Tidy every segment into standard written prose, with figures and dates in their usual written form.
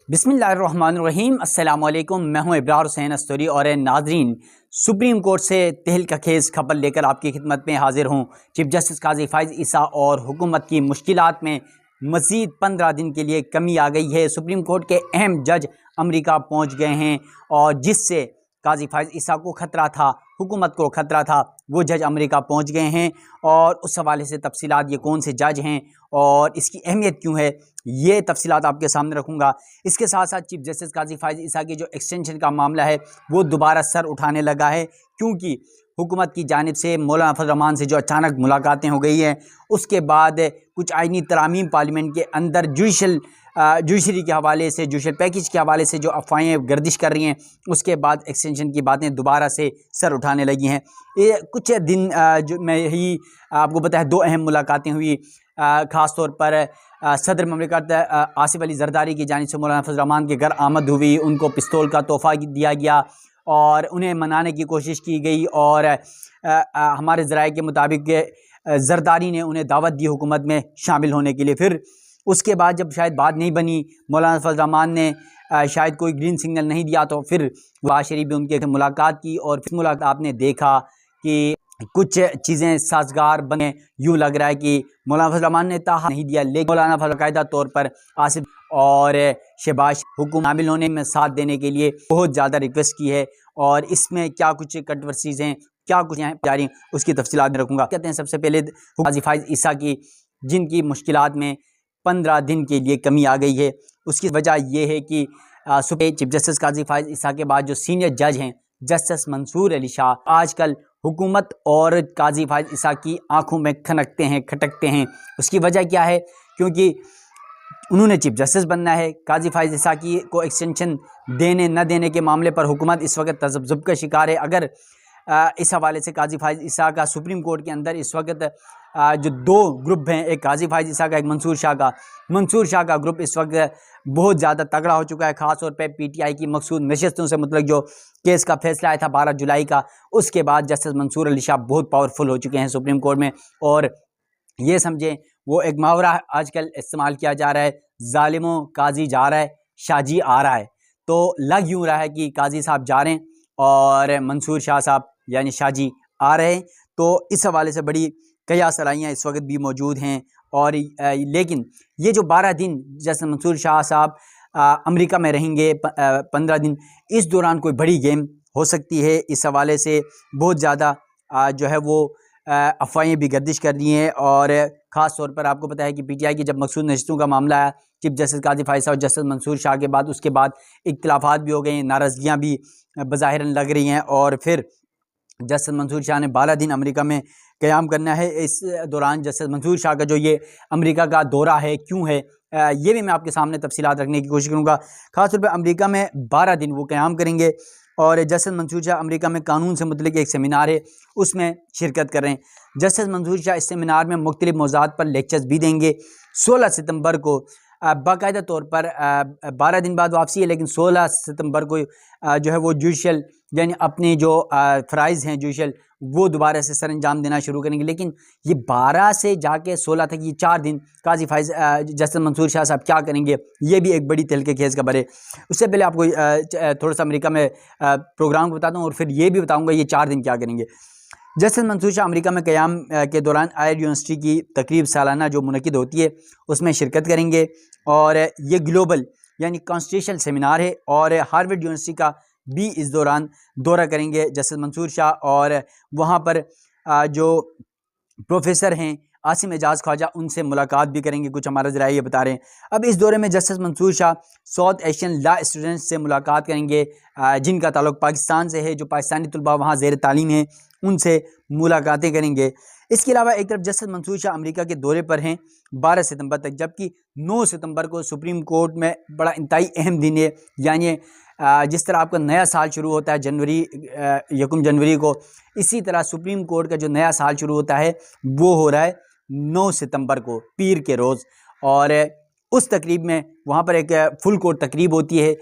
बिस्मिल्लाहिर्रहमानिर्रहीम। अस्सलाम वालेकुम। मैं हूं इब्रार हुसैन अस्तूरी और नाजरीन, सुप्रीम कोर्ट से तहलका खेज़ खबर लेकर आपकी खिदमत में हाजिर हूं। चीफ जस्टिस काजी फ़ाइज़ ईसा और हुकूमत की मुश्किलात में मज़ीद 15 दिन के लिए कमी आ गई है। सुप्रीम कोर्ट के अहम जज अमेरिका पहुंच गए हैं और जिससे काजी फ़ाइज़ ईसा को ख़तरा था, हुकूमत को ख़तरा था, वो जज अमेरिका पहुंच गए हैं। और उस हवाले से तफसीलात, ये कौन से जज हैं और इसकी अहमियत क्यों है, ये तफसीलात आपके सामने रखूँगा। इसके साथ साथ चीफ जस्टिस काजी फ़ाइज़ ईसा की जो एक्सटेंशन का मामला है वो दोबारा सर उठाने लगा है, क्योंकि हुकूमत की जानिब से मौलाना फजल रहमान से जो अचानक मुलाकातें हो गई हैं, उसके बाद कुछ आइनी तरामीम पार्लियामेंट के अंदर जुडिशरी के हवाले से, जुडिशल पैकेज के हवाले से जो अफवाहें गर्दिश कर रही हैं, उसके बाद एक्सटेंशन की बातें दोबारा से सर उठाने लगी हैं। ये कुछ दिन जो मैं ही आपको बताया, दो अहम मुलाकातें हुई। ख़ास तौर पर सदर ममलिकत आसिफ अली ज़रदारी की जानिब से मौलाना फजल रहमान के घर आमद हुई, उनको पिस्तौल का तोहफ़ा दिया गया और उन्हें मनाने की कोशिश की गई। और हमारे ज़राए के मुताबिक ज़रदारी ने उन्हें दावत दी हुकूमत में शामिल होने के लिए। फिर उसके बाद जब शायद बात नहीं बनी, मौलाना फजल रहमान ने शायद कोई ग्रीन सिग्नल नहीं दिया, तो फिर नवाज़ शरीफ भी उनके मुलाकात की। और फिर मुलाकात आपने देखा कि कुछ चीज़ें साजगार बने। यूँ लग रहा है कि मौलाना फजल रहमान ने ताहा नहीं दिया, लेकिन मौलाना फजल कायदा तौर पर आसिफ और शहबाज हुकूमत शामिल होने में साथ देने के लिए बहुत ज़्यादा रिक्वेस्ट की है। और इसमें क्या कुछ कंट्रोवर्सीज़ हैं, क्या कुछ यहाँ जारी, उसकी तफसीलात में रखूँगा। कहते हैं सबसे पहले काजी फ़ाइज़ ईसा की, जिनकी मुश्किलात में 15 दिन के लिए कमी आ गई है। उसकी वजह यह है कि चीफ जस्टिस काजी फ़ाइज़ ईसा के बाद जो सीनियर जज हैं जस्टिस मंसूर अली शाह, आजकल हुकूमत और काजी फ़ाइज़ ईसा की आंखों में खटकते हैं। उसकी वजह क्या है? क्योंकि उन्होंने चीफ जस्टिस बनना है। काजी फ़ाइज़ ईसा की को एक्सटेंशन देने न देने के मामले पर हुकूमत इस वक्त तज़ब्ज़ुब का शिकार है। अगर इस हवाले से काजी फ़ाइज़ ईसा का सुप्रीम कोर्ट के अंदर इस वक्त जो दो ग्रुप हैं, एक काजी फ़ाइज़ ईसा का, एक मंसूर शाह का ग्रुप इस वक्त बहुत ज़्यादा तगड़ा हो चुका है। ख़ास तौर पे पीटीआई की मकसूद नशस्तों से मतलब जो केस का फैसला आया था 12 जुलाई का, उसके बाद जस्टिस मंसूर अली शाह बहुत पावरफुल हो चुके हैं सुप्रीम कोर्ट में। और ये समझें, वो एक मुहावरा आजकल इस्तेमाल किया जा रहा है, ज़ालिमों काजी जा रहा है, शाहजी आ रहा है। तो लग यूँ रहा है कि काजी साहब जा रहे हैं और मंसूर शाह साहब यानी शाहजी आ रहे हैं। तो इस हवाले से बड़ी कयास सलाइयाँ इस वक्त भी मौजूद हैं। और लेकिन ये जो 12 दिन जैसे मंसूर शाह साहब अमेरिका में रहेंगे, 15 दिन, इस दौरान कोई बड़ी गेम हो सकती है। इस हवाले से बहुत ज़्यादा जो है वो अफवाहें भी गर्दिश कर रही हैं। और ख़ास तौर पर आपको पता है कि पीटीआई की जब मकसूद नशस्तों का मामला आया चीफ जस्टिस काजी फ़ाइज़ और जस्टिस मंसूर शाह के बाद, उसके बाद इख्तिलाफ़ात भी हो गए हैं, नाराज़गियाँ भी बज़ाहिरन लग रही हैं। और फिर जस्टिस मंसूर शाह ने 12 दिन अमेरिका में क़याम करना है। इस दौरान जस्टिस मंसूर शाह का जो ये अमेरिका का दौरा है, क्यों है, ये भी मैं आपके सामने तफसीलात रखने की कोशिश करूँगा। ख़ास तौर पर अमेरिका में 12 दिन वो क़याम करेंगे। और जस्टिस मंसूर शाह अमेरिका में कानून से मुतल्लिक़ एक सेमिनार है, उसमें शिरकत कर रहे हैं। जस्टिस मंसूर शाह इस सेमिनार में मुख्तलिफ़ मौज़ूआत पर लेक्चर्स भी देंगे। 16 सितंबर को बाकायदा तौर पर 12 दिन बाद वापसी है, लेकिन 16 सितंबर को जो है वो जुडिशल यानी अपने जो फ़राइज़ हैं जुडिशल, वो दोबारा से सर अंजाम देना शुरू करेंगे। लेकिन ये 12 से जाके 16 तक ये 4 दिन काजी फ़ाइज़ जस्टिस मंसूर शाह साहब क्या करेंगे, ये भी एक बड़ी तहलके खेज़ खबर है। उससे पहले आपको थोड़ा सा अमेरिका में प्रोग्राम को बताता हूँ और फिर ये भी बताऊँगा ये 4 दिन क्या करेंगे। जस्टिस मंसूर शाह अमेरिका में क़याम के दौरान आयर यूनिवर्सिटी की तकरीब सालाना जो मुनक़िद होती है, उसमें शिरकत करेंगे। और ये ग्लोबल यानी कॉन्स्टिट्यूशनल सेमिनार है। और हार्वर्ड यूनिवर्सिटी का भी इस दौरान दौरा करेंगे जस्टिस मंसूर शाह। और वहाँ पर जो प्रोफेसर हैं आसिम एजाज ख्वाजा, उनसे मुलाकात भी करेंगे, कुछ हमारा ज़राए ये बता रहे हैं। अब इस दौरे में justice Mansoor Shah South Asian law students से मुलाकात करेंगे, जिनका ताल्लुक़ पाकिस्तान से है, जो पाकिस्तानी तलबा वहाँ ज़ेर तालीम हैं, उनसे मुलाकातें करेंगे। इसके अलावा एक तरफ जस्टिस मंसूर शाह अमेरिका के दौरे पर हैं 12 सितंबर तक, जबकि 9 सितंबर को सुप्रीम कोर्ट में बड़ा इंतहाई अहम दिन है। यानी जिस तरह आपका नया साल शुरू होता है यकम जनवरी को, इसी तरह सुप्रीम कोर्ट का जो नया साल शुरू होता है वो हो रहा है 9 सितंबर को, पीर के रोज़। और उस तकरीब में वहाँ पर एक फुल कोर्ट तकरीब होती है।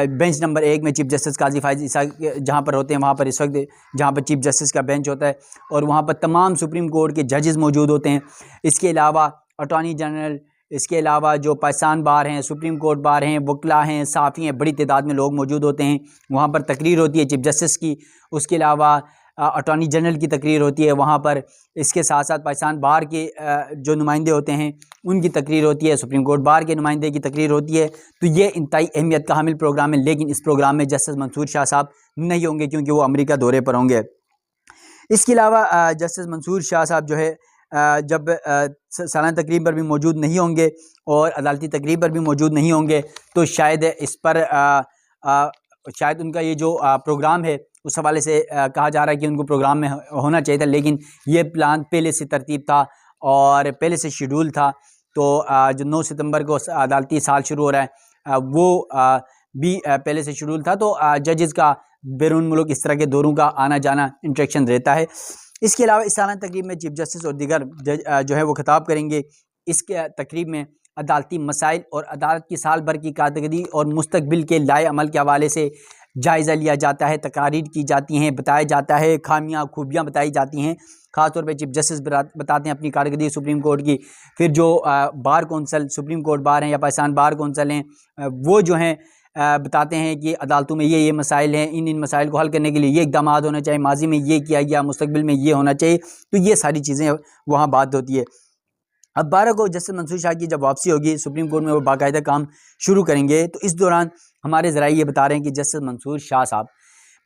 बेंच नंबर 1 में चीफ जस्टिस काजी फ़ाइज़ ईसा जहाँ पर होते हैं, वहाँ पर इस वक्त जहाँ पर चीफ जस्टिस का बेंच होता है, और वहाँ पर तमाम सुप्रीम कोर्ट के जजेस मौजूद होते हैं। इसके अलावा अटॉर्नी जनरल, इसके अलावा जो पाकिस्तान बार हैं, सुप्रीम कोर्ट बार हैं, वकला हैं, साफ़ी हैं, बड़ी तादाद में लोग मौजूद होते हैं। वहाँ पर तकरीर होती है चीफ जस्टिस की, उसके अलावा अटॉर्नी जनरल की तकरीर होती है वहाँ पर। इसके साथ साथ पाकिस्तान बार के जो नुमाइंदे होते हैं उनकी तकरीर होती है, सुप्रीम कोर्ट बार के नुमाइंदे की तकरीर होती है। तो ये इंतहाई अहमियत का हामिल प्रोग्राम है, लेकिन इस प्रोग्राम में जस्टिस मंसूर शाह साहब नहीं होंगे क्योंकि वो अमेरिका दौरे पर होंगे। इसके अलावा जस्टिस मंसूर शाह साहब जो है जब सालाना तकरीब पर भी मौजूद नहीं होंगे और अदालती तकरीब पर भी मौजूद नहीं होंगे, तो शायद इस पर शायद उनका ये जो प्रोग्राम है उस हवाले से कहा जा रहा है कि उनको प्रोग्राम में होना चाहिए था, लेकिन ये प्लान पहले से तरतीब था और पहले से शेड्यूल था। तो जो 9 सितंबर को अदालती साल शुरू हो रहा है वो भी पहले से शेड्यूल था। तो जजेस का बैरून मुल्क इस तरह के दौरों का आना जाना इंटरेक्शन रहता है। इसके अलावा इस सालाना तकरीब में चीफ जस्टिस और दीगर जज जो है वो खिताब करेंगे। इसके तकरीब में अदालती मसाइल और अदालत की साल भर की कारकर्दगी और मुस्तकबिल के लाए अमल के हवाले से जायज़ा लिया जाता है, तकारीर की जाती हैं, बताया जाता है, खामियां खूबियां बताई जाती हैं। ख़ासतौर पे चीफ जस्टिस बताते हैं अपनी कारकर्दगी सुप्रीम कोर्ट की। फिर जो बार कौंसल, सुप्रीम कोर्ट बार हैं या पाकिस्तान बार कौंसल हैं, वो जो हैं बताते हैं कि अदालतों में ये मसाइल हैं, इन मसाइल को हल करने के लिए ये इक़दाम होना चाहिए, माजी में ये किया गया, मुस्तकबिल में ये होना चाहिए। तो ये सारी चीज़ें वहाँ बात होती है। अब 12 को जस्टिस मंसूर शाह की जब वापसी होगी सुप्रीम कोर्ट में, वो बाकायदा काम शुरू करेंगे। तो इस दौरान हमारे ज़राए ये बता रहे हैं कि जस्टिस मंसूर शाह साहब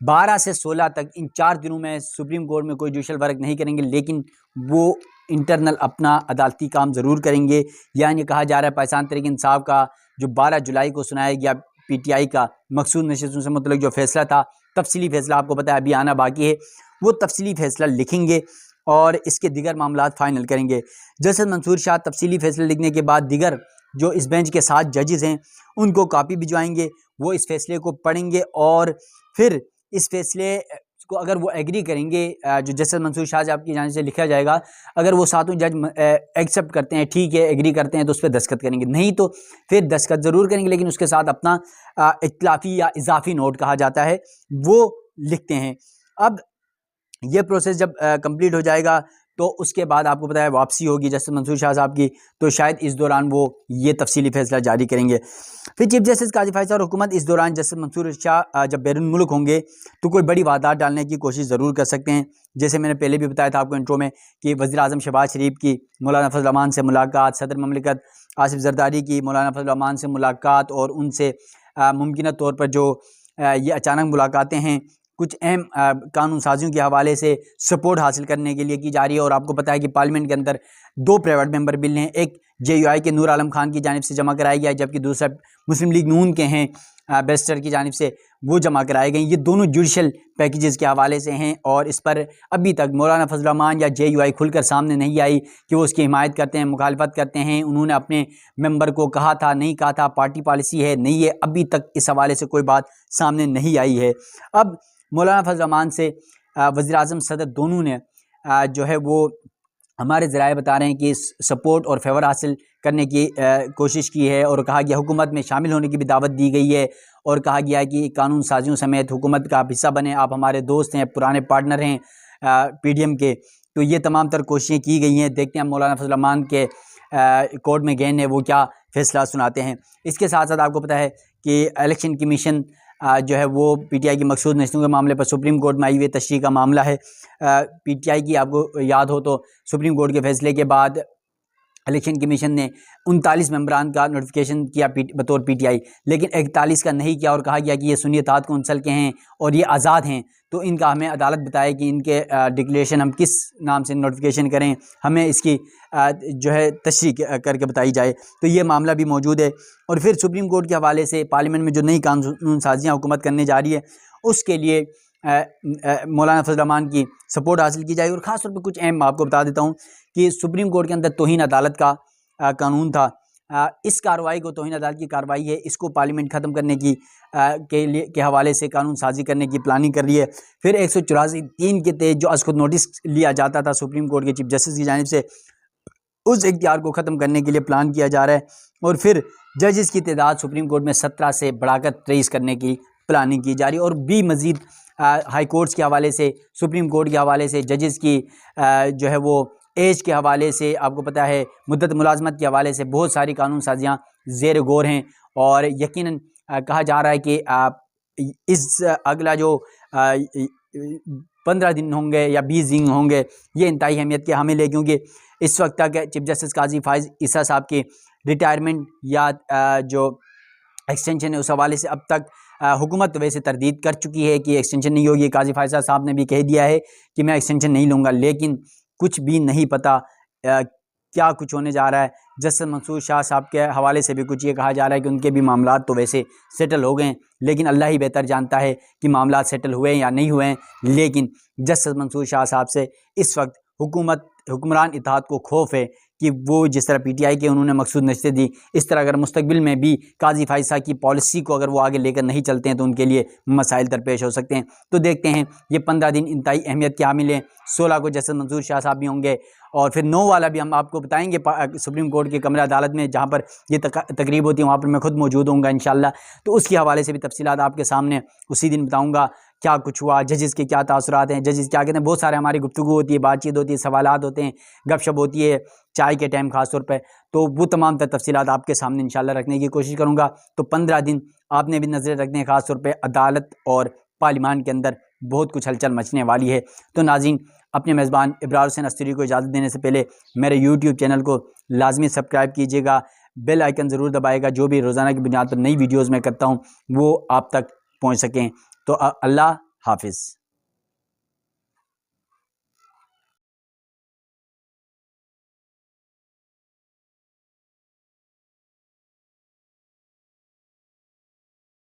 12 से 16 तक इन 4 दिनों में सुप्रीम कोर्ट में कोई जुडिशल वर्क नहीं करेंगे, लेकिन वो इंटरनल अपना अदालती काम ज़रूर करेंगे। यानी कहा जा रहा है पाकिस्तान तहरीक इंसाफ का जो 12 जुलाई को सुनाया गया PTI का मखसूस नशिस्तों से मुतल्लिक जो फैसला था, तफसीली फैसला आपको पता है अभी आना बाकी है, वो तफसीली फैसला लिखेंगे और इसके दिगर मामलात फ़ाइनल करेंगे। जस्टिस मंसूर शाह तफसीली फैसला लिखने के बाद दिगर जो इस बेंच के 7 जजेस हैं उनको कॉपी भिजवाएंगे, वो इस फैसले को पढ़ेंगे और फिर इस फैसले को अगर वो एग्री करेंगे, जो जस्टिस मंसूर शाह साहब की जानिब से लिखा जाएगा, अगर वो सातों जज एक्सेप्ट करते हैं, ठीक है, एग्री करते हैं, तो उस पर दस्तखत करेंगे। नहीं तो फिर दस्तखत ज़रूर करेंगे, लेकिन उसके साथ अपना इख्तिलाफी या इजाफी नोट कहा जाता है वो लिखते हैं। अब ये प्रोसेस जब कंप्लीट हो जाएगा तो उसके बाद आपको पता है वापसी होगी जस्टिस मंसूर शाह साहब की, तो शायद इस दौरान वो ये तफसीली फैसला जारी करेंगे। फिर चीफ जस्टिस काजी फायज़ और हुकूमत इस दौरान जस्टिस मंसूर शाह जब बैरून मुल्क होंगे तो कोई बड़ी वारदात डालने की कोशिश ज़रूर कर सकते हैं। जैसे मैंने पहले भी बताया था आपको इंट्रो में कि वज़ीर आज़म शहबाज शरीफ की मौलाना फजल रहमान से मुलाकात, सदर ममलिकत आसिफ जरदारी की मौलाना फजल रहमान से मुलाकात और उनसे मुमकिन तौर पर जो ये अचानक मुलाकातें हैं कुछ अहम कानून साजियों के हवाले से सपोर्ट हासिल करने के लिए की जा रही है। और आपको पता है कि पार्लियामेंट के अंदर 2 प्राइवेट मेंबर बिल हैं, एक JUI के नूर आलम खान की जानिब से जमा कराया गया है, जबकि दूसरा मुस्लिम लीग नून के हैं बैरिस्टर की जानिब से वो जमा कराए गए। ये दोनों जुडिशल पैकेजेस के हवाले से हैं और इस पर अभी तक मौलाना फजल रहमान या JUI खुलकर सामने नहीं आई कि वो उसकी हिमायत करते हैं, मुखालफत करते हैं। उन्होंने अपने मेंबर को कहा था, नहीं कहा था, पार्टी पॉलिसी है, नहीं है, अभी तक इस हवाले से कोई बात सामने नहीं आई है। अब मौलाना फजल रहमान से वज़ीर आज़म सदर दोनों ने जो है वो हमारे ज़राए बता रहे हैं कि सपोर्ट और फेवर हासिल करने की कोशिश की है और कहा गया हुकूमत में शामिल होने की भी दावत दी गई है और कहा गया है कि कानून साजियों समेत हुकूमत का हिस्सा बने, आप हमारे दोस्त हैं, पुराने पार्टनर हैं PDM के। तो ये तमाम तर कोशिशें की गई हैं। देखते हैं मौलाना फजल रहमान के कोर्ट में गए हैं वो क्या फ़ैसला सुनाते हैं। इसके साथ साथ आपको पता है कि इलेक्शन कमीशन जो है वो PTI की मखसूस नशिस्तों के मामले पर सुप्रीम कोर्ट में आई हुई तशरीह का मामला है। PTI की आपको याद हो तो सुप्रीम कोर्ट के फैसले के बाद इलेक्शन कमीशन ने 39 मेंबरान का नोटिफिकेशन किया बतौर PTI, लेकिन 41 का नहीं किया और कहा गया कि ये सुन्नी इत्तेहाद कौंसल के हैं और ये आज़ाद हैं, तो इनका हमें अदालत बताए कि इनके डिक्लेरेशन हम किस नाम से नोटिफिकेशन करें, हमें इसकी जो है तशरीह करके बताई जाए। तो ये मामला भी मौजूद है। और फिर सुप्रीम कोर्ट के हवाले से पार्लियामेंट में जो नई कानून साजियाँ हुकूमत करने जा रही है उसके लिए मौलाना फजल रहमान की सपोर्ट हासिल की जाए। और ख़ास तौर पर कुछ अहम आपको बता देता हूँ कि सुप्रीम कोर्ट के अंदर तौहीन अदालत का कानून था। इस कार्रवाई को तौहीन अदालत की कार्रवाई है, इसको पार्लियामेंट ख़त्म करने की के हवाले से कानून साजी करने की प्लानिंग कर रही है। फिर 184(3) के तहत जो अज़ खुद नोटिस लिया जाता था सुप्रीम कोर्ट के चीफ जस्टिस की जानिब से, उस इख्तियार को ख़त्म करने के लिए प्लान किया जा रहा है। और फिर जजेस की तादाद सुप्रीम कोर्ट में 17 से बढ़ाकर 23 करने की प्लानिंग की जा रही है। और भी मज़ीद हाई कोर्ट्स के हवाले से, सुप्रीम कोर्ट के हवाले से जजेस की जो है वो एज के हवाले से आपको पता है, मुद्दत मुलाजमत के हवाले से बहुत सारी कानून साजियाँ ज़ेर गौर हैं। और यकीनन कहा जा रहा है कि इस अगला जो 15 दिन होंगे या 20 दिन होंगे, ये इंतहाई अहमियत के हामिल है, क्योंकि इस वक्त तक चीफ जस्टिस काजी फाइज़ ईसा साहब की रिटायरमेंट या जो एक्सटेंशन है उस हवाले से अब तक हुकूमत वैसे तरदीद कर चुकी है कि एक्सटेंशन नहीं होगी। काजी फाइज़ साहब ने भी कह दिया है कि मैं एक्सटेंशन नहीं लूँगा, लेकिन कुछ भी नहीं पता क्या कुछ होने जा रहा है। जस्टिस मंसूर शाह साहब के हवाले से भी कुछ ये कहा जा रहा है कि उनके भी मामलात तो वैसे सेटल हो गए हैं, लेकिन अल्लाह ही बेहतर जानता है कि मामलात सेटल हुए हैं या नहीं हुए हैं। लेकिन जस्टिस मंसूर शाह साहब से इस वक्त हुक्मरान इत्तेहाद को खौफ है कि वो जिस तरह PTI के उन्होंने मकसूद नशस्तें दी, इस तरह अगर मुस्तकबिल में भी काजी फाइज़ साहब की पॉलिसी को अगर वो आगे लेकर नहीं चलते हैं तो उनके लिए मसाइल दरपेश हो सकते हैं। तो देखते हैं, ये 15 दिन इंतहाई अहमियत के हामिल हैं। 16 को जस्टिस मंसूर शाह साहब भी होंगे, और फिर 9 वाला भी हम आपको बताएंगे सुप्रीम कोर्ट के कमरा अदालत में, जहाँ पर ये तकरीब होती है, वहाँ पर मैं खुद मौजूद होऊंगा इंशाल्लाह। तो उसके हवाले से भी तफसीलात आपके सामने उसी दिन बताऊँगा, क्या कुछ हुआ, जजेस के क्या तासुरात हैं, जजेस क्या कहते हैं। बहुत सारे हमारी गुफ्तगू होती है, बातचीत होती है, सवालात होते हैं, गपशप होती है चाय के टाइम ख़ास तौर पे। तो वो तमाम तफसीलात आपके सामने इंशाल्लाह रखने की कोशिश करूँगा। तो 15 दिन आपने भी नज़र रखने हैं, ख़ास तौर पे अदालत और पार्लियामान के अंदर बहुत कुछ हलचल मचने वाली है। तो नाज़रीन, अपने मेज़बान इब्रार हुसैन अस्तरी को इजाज़त देने से पहले मेरे यूट्यूब चैनल को लाजमी सब्सक्राइब कीजिएगा, बेल आइकन ज़रूर दबाएगा, जो भी रोज़ाना की बुनियाद पर नई वीडियोज़ मैं करता हूँ वो आप तक पहुँच सकें। तो अल्लाह हाफिज़।